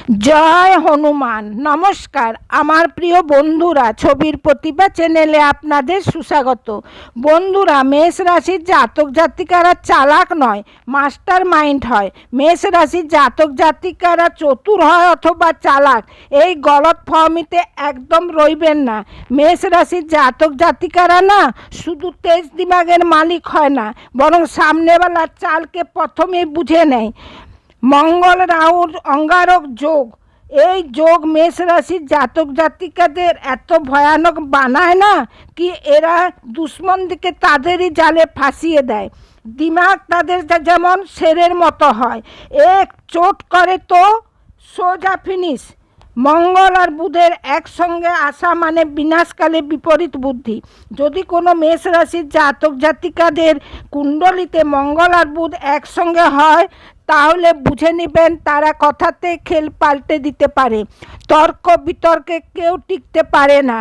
জয় হনুমান। নমস্কার আমার প্রিয় বন্ধুরা, ছবির প্রতিভা চ্যানেলে আপনাদের সুস্বাগত। বন্ধুরা, মেষ রাশির জাতক জাতিকারা চালাক নয়, মাস্টার মাইন্ড হয়। মেষ রাশির জাতক জাতিকারা চতুর হয় অথবা চালাক, এই গলতফহমিতে একদম রইবেন না। মেষ রাশির জাতক জাতিকারা না শুধু তেজ দিমাগের মালিক হয় না, বরং সামনেওয়ালার চালকে প্রথমেই বুঝে নেয়। মঙ্গল রাহুর অঙ্গারক যোগ, এই যোগ মেষ রাশির জাতক জাতিকাদের এত ভয়ানক বানায় না কি এরা দুশ্মন দিকে তাদেরই জালে ফাঁসিয়ে দেয়। দিমাগ তাদের যেমন শেরের মতো হয়, এক চোট করে তো সোজা ফিনিশ। মঙ্গল আর বুধের একসঙ্গে আসা মানে বিনাশকালে বিপরীত বুদ্ধি। যদি কোনো মেষ রাশির জাতক জাতিকাদের কুণ্ডলিতে মঙ্গল আর বুধ একসঙ্গে হয়, তাহলে বুঝে নেবেন তারা কথাতে খেল পাল্টে দিতে পারে। তর্ক বিতর্কে কেউ টিকতে পারে না।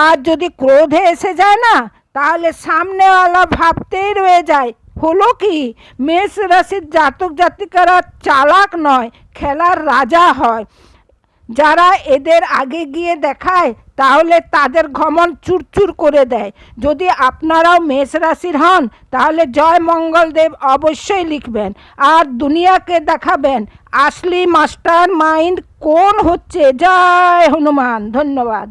আর যদি ক্রোধে এসে যায় না, তাহলে সামনেওয়ালা ভাবতেই রয়ে যায় হলো কি। মেষ রাশির জাতক জাতিকারা চালাক নয়, খেলার রাজা হয়। যারা এদের আগে গিয়ে দেখায় তাহলে তাদের ঘমন চুরচুর করে দেয়। যদি আপনারাও মেষ রাশির হন, তাহলে জয় মঙ্গলদেব অবশ্যই লিখবেন আর দুনিয়াকে দেখাবেন আসলি মাস্টার মাইন্ড কোন হচ্ছে। জয় হনুমান। ধন্যবাদ।